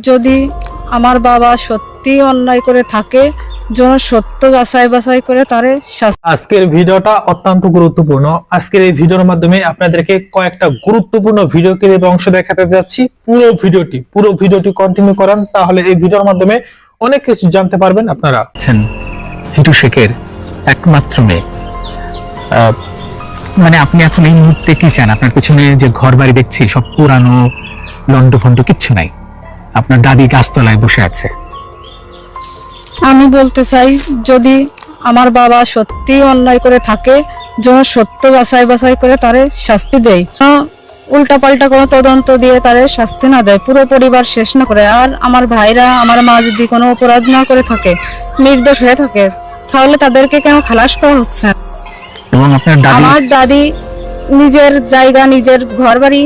যদি আমার বাবা সত্যি অন্যায় করে থাকে, যেন সত্য যাচাই বাছাই করে তারে শাস্তি। আজকের ভিডিওটা অত্যন্ত গুরুত্বপূর্ণ। আজকের এই ভিডিওর মাধ্যমে আপনাদেরকে কয়েকটা গুরুত্বপূর্ণ ভিডিও ক্লিপ অংশ দেখাতে যাচ্ছি। পুরো ভিডিওটি কন্টিনিউ করেন, তাহলে এই ভিডিওর মাধ্যমে অনেক কিছু জানতে পারবেন আপনারা। হিটু শেখের একমাত্র মেয়ে, মানে আপনি এখন এই মুহূর্তে কি চান? আপনার পিছনে যে ঘর বাড়ি দেখছি সব পুরানো, লন্ডভন্ড, কিচ্ছু নাই। আপনার দাদি গাছতলায় বসে আছে। আমি বলতে চাই, যদি আমার বাবা সত্যি অন্যায় করে থাকে, যেন সত্য যাচাই বাছাই করে তারে শাস্তি দেয়, উল্টা পাল্টা কোনো তদন্ত দিয়ে তারে শাস্তি না দেয়, পুরো পরিবার শেষ না করে। আর আমার ভাইরা, আমার মা যদি কোনো অপরাধ না করে থাকে, নির্দোষ হয়ে থাকে, তাহলে তাদেরকে কেন খালাস করা হচ্ছে? এবং আপনার আমার দাদি নিজের জায়গা, নিজের ঘর বাড়ি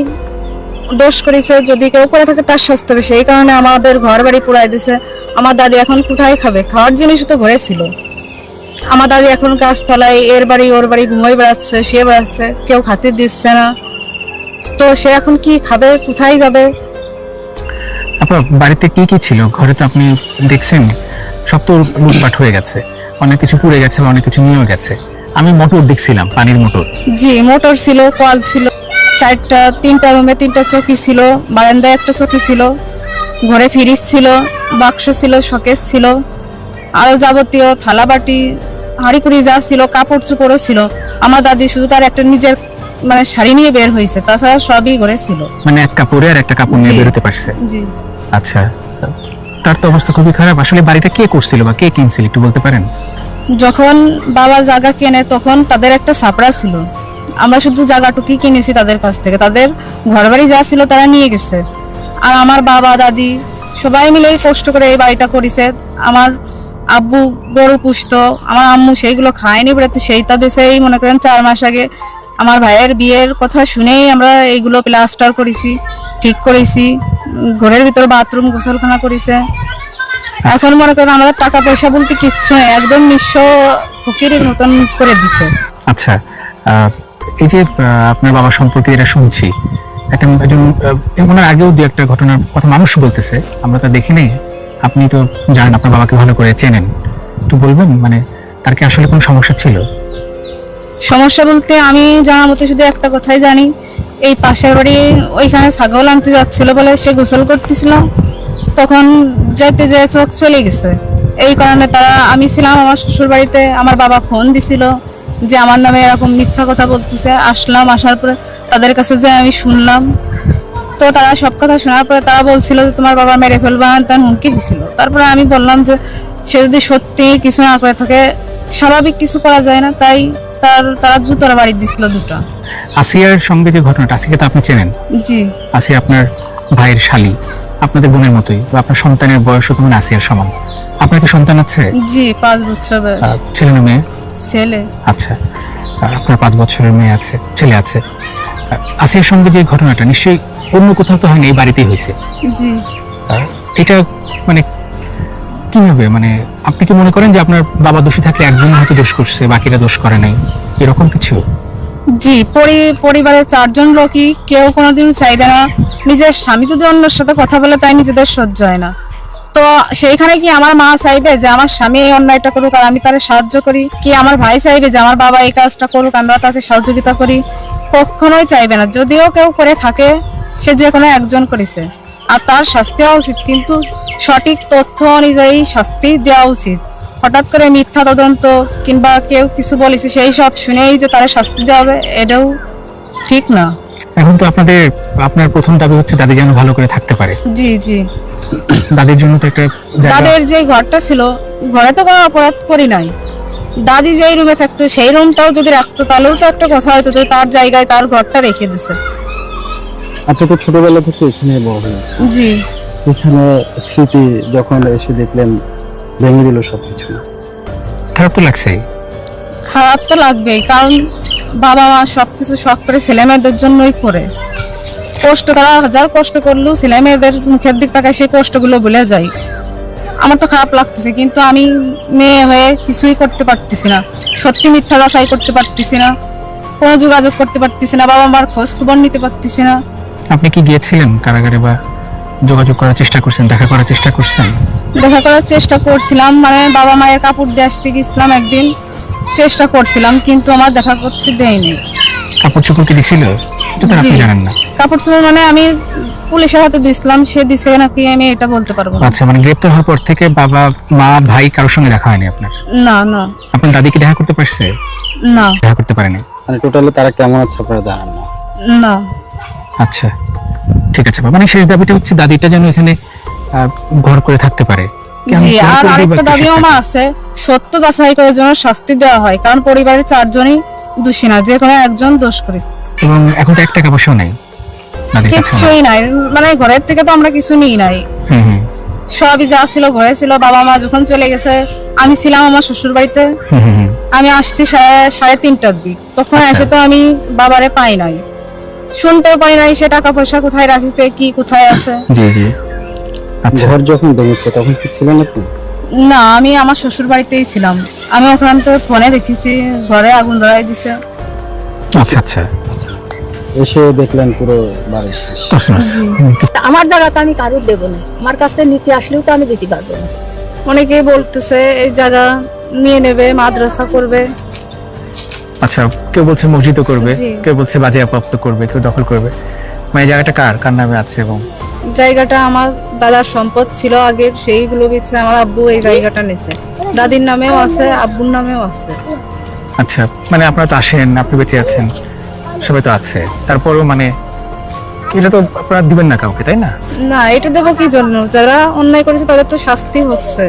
দোষ করেছে, যদি কেউ করে থাকে তার শাস্তি হবে। সেই কারণে আমাদের ঘর বাড়ি পুরাই দিছে। আমার দাদি এখন কোথায় খাবে? খাওয়ার জিনিস তো ঘরে ছিল। আমার দাদি এখন গাছতলায় এর বাড়ি ওর বাড়ি ঘুমাই বেড়াচ্ছে, শুয়ে বেড়াচ্ছে, কেউ খাতির দিচ্ছে না। তো সে এখন কি খাবে, কোথায় যাবে? আপনার বাড়িতে কি কি ছিল? ঘরে তো আপনি দেখছেন সব তো লুটপাট হয়ে গেছে, অনেক কিছু পুড়ে গেছে, অনেক কিছু নিয়েও গেছে। আমি মোটর দেখছিলাম, পানির মোটর। জি, মোটর ছিল, কল ছিল, তিনটা রুমে 3টা চৌকি ছিল, বারান্দায় একটা চৌকি ছিল, ঘরে ফ্রিজ ছিল, বাক্স ছিল, শোকেস ছিল, আরো যাবতীয় থালা বাটি হাঁড়িকুড়ি যা ছিল, কাপড় চোপড়ও ছিল। আমার দাদি শুধু তার একটা নিজের মানে শাড়ি নিয়ে বের হয়েছে, তাছাড়া সবই ঘরে ছিল। মানে এক কাপড়ে আর একটা কাপড় নিয়ে বেরোতে পারছে। জি। আচ্ছা, তার তো অবস্থা খুবই খারাপ। আসলে বাড়িটা কে করছিল বা কে কিনছিল একটু বলতে পারেন? যখন বাবা জায়গা কেনে তখন তাদের একটা ছাপড়া ছিল। আমরা শুধু জায়গাটুকুই কিনেছি তাদের কাছ থেকে, তাদের ঘর বাড়ি যা ছিল তারা নিয়ে গেছে। আর আমার বাবা দাদি সবাই মিলেই কষ্ট করে এই বাড়িটা করেছে। আমার আব্বু গরু পুষতো, আমার আম্মু সেইগুলো খায়নি বেড়াতে, সেইটা বেছেই মনে করেন 4 মাস আগে আমার ভাইয়ের বিয়ের কথা শুনেই আমরা এইগুলো প্লাস্টার করেছি, ঠিক করেছি। ঘরের ভিতর বাথরুম, গোসলখানা করেছে। এখন মনে করেন আমাদের টাকা পয়সা বলতে কিচ্ছু নেই, একদম নিঃস্ব ফকিরের মতন করে দিছে। আচ্ছা, এই যে আপনার বাবা সম্পর্কে যেটা শুনছি, একজন ওনার আগেও দু একটা ঘটনার কথা মানুষ বলতেছে, আমরা তা দেখি নেই। আপনি তো জানেন, আপনার বাবাকে ভালো করে চেনেন, একটু বলবেন মানে তার কি আসলে কোনো সমস্যা ছিল? সমস্যা বলতে আমি জানা মতে শুধু একটা কথাই জানি, এই পাশের বাড়ি ওইখানে ছাগল আনতে যাচ্ছিল বলে সে গোসল করতেছিল, তখন যেতে যে চোখ চলে গেছে। এই কারণে আমি ছিলাম আমার শ্বশুর বাড়িতে, আমার বাবা ফোন দিছিল যে আমার নামে এরকম মিথ্যা কথা বলতেছে। আসলাম, আসার পরে তাদের কাছে যে আমি শুনলাম, তো তারা সব কথা শোনার পরে তারা বলছিল যে তোমার বাবা মেরে ফেলবা, তার হুমকি দিছিল। তারপরে আমি বললাম যে সে যদি সত্যি কিছু না করে থাকে, স্বাভাবিক কিছু করা যায় না, তাই তারা জুতোর বাড়ি দিছিল 2টা। আসিয়ার সঙ্গে যে ঘটনাটা, আসিয়াকে তো আপনি চেনেন? জি। আসিয়া আপনার ভাইয়ের শালী, আপনাদের বোনের মতোই, বা আপনার সন্তানের বয়সও তো আসিয়ার সমান। আপনার কি সন্তান আছে? জি, 5 বছর বয়স। ছেলে না মেয়ে? ছেলে। আচ্ছা, আপনার 5 বছরের মেয়ে আছে, ছেলে আছে। আসিয়ার সঙ্গে যে ঘটনাটা নিশ্চয়ই অন্য কোথাও তো হয়নি, এই বাড়িতেই হয়েছে। জি। এটা মানে কিভাবে, মানে আপনি কি মনে করেন যে আপনার বাবা দোষী থাকলে একজন হয়তো দোষ করছে, বাকিরা দোষ করে নাই, এরকম কিছু? জি, পরিবারের 4 জন লোকই কেউ কোনোদিন চাইবে না নিজের স্বামী যদি অন্যের সাথে কথা বলে তাই নিজেদের সহ্য হয় না। তো সেইখানে কি আমার মা চাইবে যে আমার স্বামী এই অন্যায়টা করুক আর আমি তারে সাহায্য করি? কি আমার ভাই চাইবে যে আমার বাবা এই কাজটা করুক, আমরা তাকে সহযোগিতা করি? কখনোই চাইবে না। যদিও কেউ করে থাকে, সে যে কোনো একজন করেছে, আর তার শাস্তি হওয়া উচিত, কিন্তু সঠিক তথ্য অনুযায়ী শাস্তি দেওয়া উচিত। হঠাৎ করে মিথ্যা তদন্ত কিংবা কেউ কিছু বলেছে সেই সব শুনেই যে তারা শাস্তি দেওয়া হবে, এটাও ঠিক না। এখন তো আপনার প্রথম দাবি হচ্ছে দাদি যেন ভালো করে থাকতে পারে। জি জি। দাদির জন্য তো একটা তাদের যে ঘরটা ছিল, ঘরে তো কোনো অপরাধ করি নাই। দাদি যেই রুমে থাকতো সেই রুমটাও যদি রাখতো তাহলেও তো একটা কথা হতো যে তার জায়গায় তার ঘরটা রেখে দিছে। আপনি তো ছোটবেলা থেকে এখানে বড় হয়েছে। জি। এখানে স্মৃতি যখন এসে দেখলেন ভেঙে দিল সবকিছু, খারাপ তো লাগছে? খারাপ তো লাগবেই, কারণ বাবা মা সবকিছু শখ করে ছেলে মেয়েদের জন্যই করে। কষ্ট, তারা হাজার কষ্ট করলেও ছেলে মেয়েদের মুখের দিক তাকায় সেই কষ্টগুলো ভুলে যায়। আমার তো খারাপ লাগতেছে, কিন্তু আমি মেয়ে হয়ে কিছুই করতে পারতেছি না। সত্যি মিথ্যা যাচাই করতে পারতেছি না, কোনো যোগাযোগ করতে পারতেছি না, বাবা মার খোঁজ খবর নিতে পারতেছি না। আপনি কি গিয়েছিলেন কারাগারে বা যোগাযোগ করার চেষ্টা করছেন, দেখা করার চেষ্টা করছেন? দেখা করার চেষ্টা করছিলাম, মানে বাবা মায়ের কাপড় দিয়ে আসতে গেছিলাম একদিন, চেষ্টা করছিলাম কিন্তু আমার দেখা করতে দেয়নি। কাপড় চোপড় কি দিছিল? এটা তো আপনি জি। জানেন না। কাপড় চোপড় মানে আমি পুলিশের হাতে দিছিলাম, সে দিছে নাকি আমি এটা বলতে পারবো না। আচ্ছা, মানে গ্রেপ্তার হওয়ার পর থেকে বাবা মা ভাই কারোর সঙ্গে দেখা হয়নি আপনার? না না আপনার দাদি কি দেখা করতে পারছে? না দেখা করতে পারেনি। মানে টোটালি তারা কেমন আছে আপনারা জানেন না? না। আচ্ছা, ঠিক আছে বাবা। মানে শেষ দাবিটা হচ্ছে দাদিটা যেন এখানে ঘর করে থাকতে পারে। কেমন জি, করে আর করবে আরেকটা বা দাবিও কিসের আমার টাকা? আছে, সত্য যাচাই করার জন্য শাস্তি দেওয়া হয়, কারণ পরিবারের 4 জনই দোষী না, যে কোনো একজন দোষ করেছে। এবং এখন তো 1 টাকা পয়সাও নাই দাদির কাছে। কিছুই নাই, মানে ঘরের থেকে তো আমরা কিছু নিই নাই, হুম হুম সবই যা ছিল ঘরে ছিল। বাবা মা যখন চলে গেছে, আমি ছিলাম আমার শ্বশুর বাড়িতে, হুম হুম হুম। আমি আসছি 3:30টার দিক, তখন আচ্ছা। এসে তো আমি বাবারে পাই নাই, শুনতেও পাই নাই সে টাকা পয়সা কোথায় রাখিছে, কি কোথায় আছে। জি জি। আচ্ছা ঘর যখন ভেঙেছে তখন কি ছিলেন আপনি? না, আমি আমার শ্বশুর বাড়িতেই ছিলাম, আমি ওখান থেকে ফোনে দেখেছি ঘরে আগুন ধরাই দিছে। আচ্ছা আচ্ছা। এসে দেখলেন পুরো বাড়ি শেষ। তসনস। হুম, আমার জায়গা তো আমি কারুর দেবো না, আমার কাছ থেকে নিতে আসলেও তো আমি দিতে পারবো না। অনেকেই বলতেছে এই জায়গা নিয়ে নেবে, মাদ্রাসা করবে। আচ্ছা, কেউ বলছে মসজিদও করবে, জি। কেউ বলছে বাজেয়াপ্ত করবে, কেউ দখল করবে। মানে এই জায়গাটা কার নামে আছে? এবং জায়গাটা আমার দাদার সম্পদ ছিল আগের, সেইগুলো বেচে আমার আব্বু এই জায়গাটা নিছে। দাদির নামেও আছে, আব্বুর নামেও আছে। আচ্ছা, মানে আপনারা তো আসেন, আপনি বেঁচে আছেন, সবাই তো আছে, তারপরেও মানে এটা তো আপনারা দিবেন না কাউকে, তাই না? না, এটা দেবো কি জন্য? যারা অন্যায় করেছে তাদের তো শাস্তি হচ্ছে,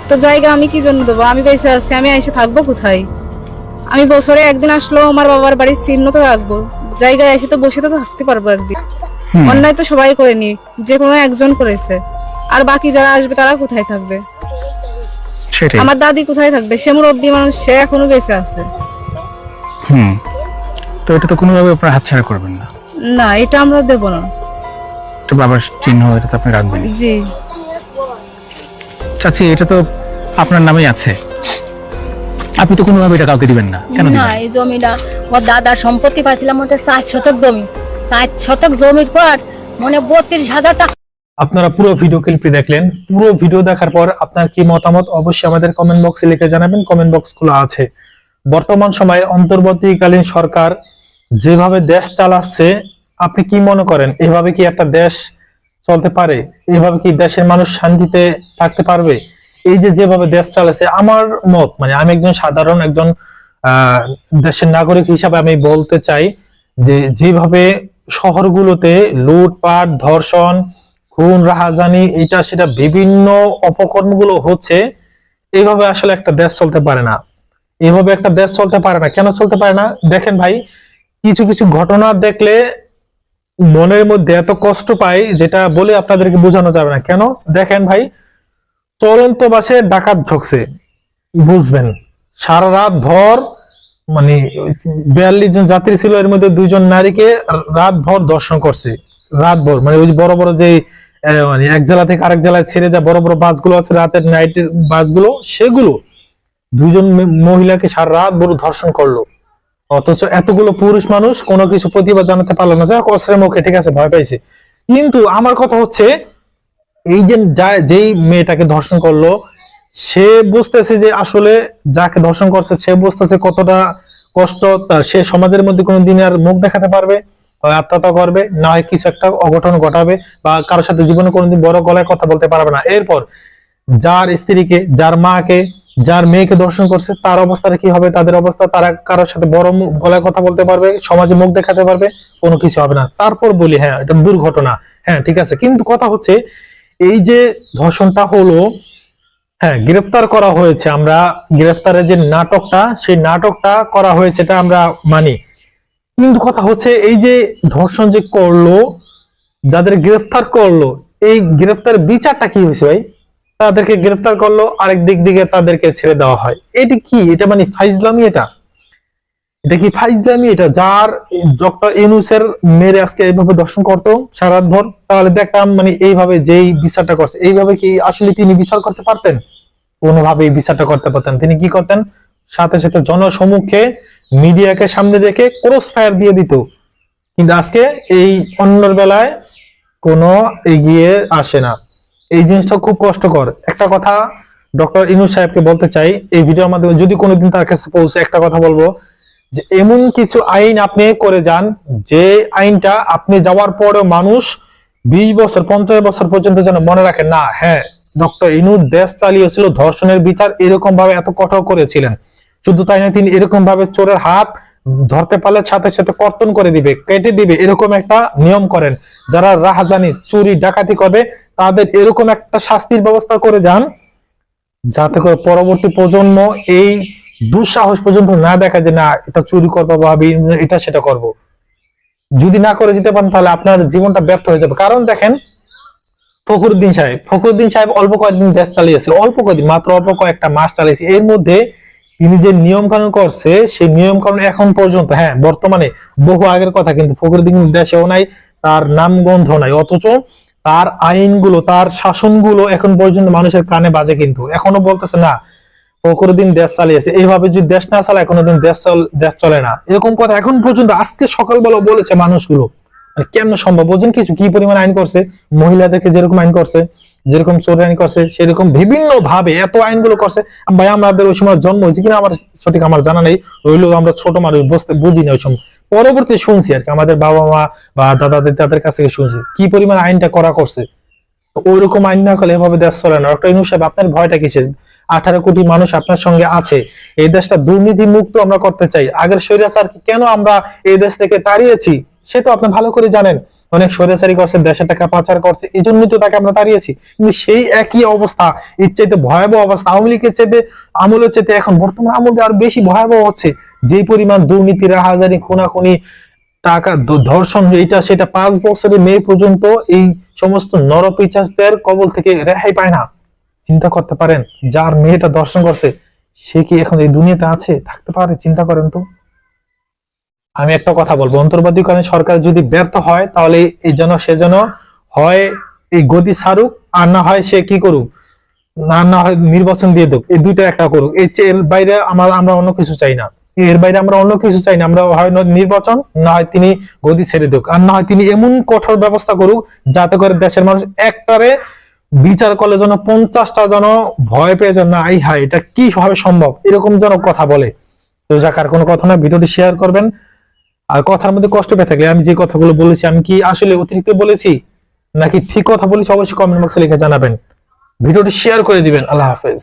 তো জায়গা আমি কি জন্য দেবো? আমি বেঁচে আছি, আমি এসে থাকবো কোথায়? আমি বছরে একদিন আসলেও আমার বাবার বাড়ির চিহ্ন তো রাখবো, জায়গায় এসে তো বসে তো থাকতে পারবো একদিন। হুম, অন্যায় তো সবাই করেনি, যে কোনো একজন করেছে, আর বাকি যারা আসবে তারা কোথায় থাকবে? সেটাই। আমার দাদি কোথায় থাকবে? সে মুরব্বী মানুষ, সে এখনো বেঁচে আছে। হুম, তো এটা তো কোনোভাবে আপনারা হাতছাড়া করবেন না। না, এটা আমরা দেবো না। এটা বাবার চিহ্ন, এটা তো আপনি রাখবেন। জি। চাচি, এটা তো আপনার নামেই আছে, আপনি তো কোনোভাবে এটা কাউকে দিবেন না, কেন না, দিবেন? এই জমিটা ওর দাদার সম্পত্তি পাইছিলাম, ওটা 4 শতক জমি। 4 শতক জমির পর মনে 32,000 টাকা। আপনারা পুরো ভিডিও ক্লিপটি দেখলেন। পুরো ভিডিও দেখার পর আপনার কি মতামত অবশ্যই আমাদের কমেন্ট বক্সে লিখে জানাবেন। কমেন্ট বক্স খোলা আছে। বর্তমান সময়ে অন্তর্বর্তীকালীন সরকার যেভাবে দেশ চালাচ্ছে, আপনি কি মনে করেন এভাবে কি একটা দেশ চলতে পারে? এভাবে কি দেশের মানুষ শান্তিতে থাকতে পারবে? এই যে যেভাবে দেশ চালাচ্ছে, আমার মত, মানে আমি একজন সাধারণ একজন দেশের নাগরিক হিসাবে আমি বলতে চাই যে যেভাবে শহরগুলোতে লুটপাট, ধর্ষণ, খুন, রাহাজানি, এটা সেটা বিভিন্ন অপকর্মগুলো হচ্ছে, এইভাবে আসলে একটা দেশ চলতে পারে না। এভাবে একটা দেশ চলতে পারে না। কেন চলতে পারে না? দেখেন ভাই, কিছু কিছু ঘটনা দেখলে মনের মধ্যে এত কষ্ট পাই, যেটা বলে আপনাদেরকে বোঝানো যাবে না। কেন? দেখেন ভাই, চলন্ত বাসে ডাকাত ঢুকছে, বুঝবেন, সারা রাত ভর, মানে 42 জন যাত্রী ছিল, এর মধ্যে 2 জন নারীকে রাত ভর ধর্ষণ করছে। রাত ভর, মানে ওই যে বড় বড় যে মানে এক জেলা থেকে আরেক জেলায় ছেড়ে যা বড় বড় বাসগুলো আছে, রাতের নাইটের বাসগুলো, সেগুলো 2 জন মহিলাকে সারা রাত ভর ধর্ষণ করলো। অথচ এতগুলো পুরুষ মানুষ কোনো কিছু প্রতিবাদ জানাতে পারলো না, যা অস্ত্রের মুখে, ঠিক আছে, ভয় পাইছে। কিন্তু আমার কথা হচ্ছে, এই যে যেই মেয়েটাকে ধর্ষণ করলো, সে বুঝতেছে যে আসলে যাকে ধর্ষণ করছে সে বুঝতেছে কতটা কষ্ট তার, সে সমাজের মধ্যে কোনোদিন আর মুখ দেখাতে পারবে? হয় আত্মহত্যা করবে, না হয় কিছু একটা অঘটন ঘটাবে, বা কারোর সাথে জীবনে কোনোদিন বড় গলায় কথা বলতে পারবে না। এরপর যার স্ত্রীকে, যার মাকে, যার মেয়েকে ধর্ষণ করছে, তার অবস্থাটা কি হবে? তাদের অবস্থা, তারা কারোর সাথে বড় গলায় কথা বলতে পারবে, সমাজে মুখ দেখাতে পারবে? কোনো কিছু হবে না। তারপর বলি হ্যাঁ এটা দুর্ঘটনা, হ্যাঁ ঠিক আছে, কিন্তু কথা হচ্ছে এই যে ধর্ষণটা হলো, হ্যাঁ গ্রেফতার করা হয়েছে, আমরা গ্রেফতারের যে নাটকটা, সেই নাটকটা করা হয়েছে, এটা আমরা মানি। কিন্তু কথা হচ্ছে এই যে ধর্ষণ যে করলো, যাদের গ্রেফতার করলো, এই গ্রেফতার বিচারটা কি হয়েছে ভাই? তাদেরকে গ্রেফতার করলো, আরেক দিক দিকে তাদেরকে ছেড়ে দেওয়া হয়। এটা কি? এটা মানে ফাইজলামি? এটা কি ফাইজলামি? এটা যার ডক্টর ইউনূসের মেরে আজকে এইভাবে দর্শন করতো সারা রাত ভর, তাহলে দেখতাম মানে এইভাবে যেই বিচারটা করছে, এইভাবে কি আসলে তিনি বিচার করতে পারতেন? কোনোভাবেই বিচারটা করতে পারতেন? তিনি কি করতেন? সাথে সাথে জনসমক্ষে মিডিয়াকে সামনে রেখে ক্রস ফায়ার দিয়ে দিত। কিন্তু আজকে এই অন্যর বেলায় কোনো এগিয়ে আসে না। এই জিনিসটা খুব কষ্টকর। একটা কথা ডক্টর ইউনূস সাহেবকে বলতে চাই এই ভিডিওর মাধ্যমে, যদি কোনোদিন তার কাছে পৌঁছে, একটা কথা বলবো যে এমন কিছু আইন আপনি করে যান যে আইনটা আপনি যাওয়ার পরেও মানুষ 20 বছর 50 বছর পর্যন্ত যেন মনে রাখে না, হ্যাঁ ডক্টর ইউনূস দেশ চালিয়েছিল, ধর্ষণের বিচার এরকম ভাবে এত কঠোর করেছিলেন। শুধু তাই না, তিনি এরকম ভাবে চোরের হাত ধরতে পারলে সাথে সাথে কর্তন করে দিবে, কেটে দিবে, এরকম একটা নিয়ম করেন। যারা রাহাজানি চুরি ডাকাতি করবে তাদের এরকম একটা শাস্তির ব্যবস্থা করে যান, যাতে করে পরবর্তী প্রজন্ম এই দুঃসাহস পর্যন্ত না দেখা যে না এটা চুরি করবো বা এটা সেটা করব। যদি না করে যেতে পারেন তাহলে আপনার জীবনটা ব্যর্থ হয়ে যাবে। কারণ দেখেন ফখরুদ্দিন সাহেব অল্প কয়েকদিন দেশ চালিয়েছে, অল্প কয়েকদিন, মাত্র অল্প কয়েকটা মাস চালিয়েছে। এর মধ্যে তিনি যে নিয়ম কানুন করছে সেই নিয়ম কানুন এখন পর্যন্ত, হ্যাঁ বর্তমানে বহু আগের কথা, কিন্তু ফখরুদ্দিন দেশেও নাই, তার নামগন্ধ নাই, অথচ তার আইনগুলো, তার শাসনগুলো এখন পর্যন্ত মানুষের কানে বাজে। কিন্তু এখনো বলতেছে না ফখরুদ্দিন দেশ চালিয়েছে, এইভাবে যদি দেশ না চালায় কোনোদিন দেশ চলে না, এরকম কথা এখন পর্যন্ত আজকে সকালবেলা বলেছে মানুষগুলো। কেমন সম্ভব বোঝেন কিছু, কি পরিমাণ আইন করছে, মহিলাদেরকে যেরকম আইন করছে, যেরকম চোর আইন করছে, সেরকম বিভিন্ন ভাবে এত আইনগুলো করছে। ভাই আমাদের ওই সময় জন্ম হয়েছে কিনা আমার সঠিক আমার জানা নেই, রইলেও আমরা ছোট মানুষ বুঝি না ওই সময়, পরবর্তী শুনছি আর কি, আমাদের বাবা মা বা দাদা তাদের কাছ থেকে শুনছি কি পরিমাণ আইনটা করা করছে। ওইরকম আইন না করলে এভাবে দেশ চলে না। ডক্টর ইউনূস সাহেব আপনার ভয়টা কিসের? 18 কোটি মানুষ আপনার সঙ্গে আছে, এই দেশটা দুর্নীতি মুক্ত আমরা করতে চাই। আগের স্বৈরাচারকে কেন আমরা এই দেশ থেকে তাড়িয়েছি সেটা আপনি ভালো করে জানেন। অনেক স্বৈরাচারী করছে, দেশের টাকা পাচার করছে, এই জন্যই তো তাকে আমরা তাড়িয়েছি। কিন্তু সেই একই অবস্থা, এর চাইতে ভয়াবহ অবস্থা আওয়ামী লীগের চাইতে, আমলের চাইতে এখন বর্তমান আমলে আরো বেশি ভয়াবহ হচ্ছে। যে পরিমাণ দুর্নীতি, রাহাজানি, খুনাখুনি, টাকা ধর্ষণ, এটা সেটা 5 বছরের মেয়ে পর্যন্ত এই সমস্ত নরপিশাচদের কবল থেকে রেহাই পায় না। চিন্তা করতে পারেন, যার মেয়েটা দর্শন করছে সে কি এখন এই দুনিয়াতে আছে, থাকতে পারে? চিন্তা করেন তো। আমি একটা কথা বলবো, অন্তর্বর্তীকালীন সরকার যদি ব্যর্থ হয় তাহলে এই সে যেন হয় এই গদি ছাড়ুক, আর না হয় সে কি করুক, না হয় নির্বাচন দিয়ে দেখ, এই দুইটা একটা করুক। এর বাইরে আমরা অন্য কিছু চাই না, এর বাইরে আমরা অন্য কিছু চাই না। আমরা হয় নির্বাচন, না হয় তিনি গদি ছেড়ে দেখ, আর না হয় তিনি এমন কঠোর ব্যবস্থা করুক যাতে করে দেশের মানুষ একটারে বিচার করলে যেন 50টা যেন ভয় পেয়ে যান, না আই হাই এটা কি ভাবে সম্ভব, এরকম যেন কথা বলে। তো যাক, আর কোনো কথা না, ভিডিওটি শেয়ার করবেন। আর কথার মধ্যে কষ্ট পেয়ে থাকলে, আমি যে কথাগুলো বলেছি আমি কি আসলে অতিরিক্ত বলেছি নাকি ঠিক কথা বলেছি অবশ্যই কমেন্ট বক্সে লিখে জানাবেন। ভিডিওটি শেয়ার করে দিবেন। আল্লাহ হাফেজ।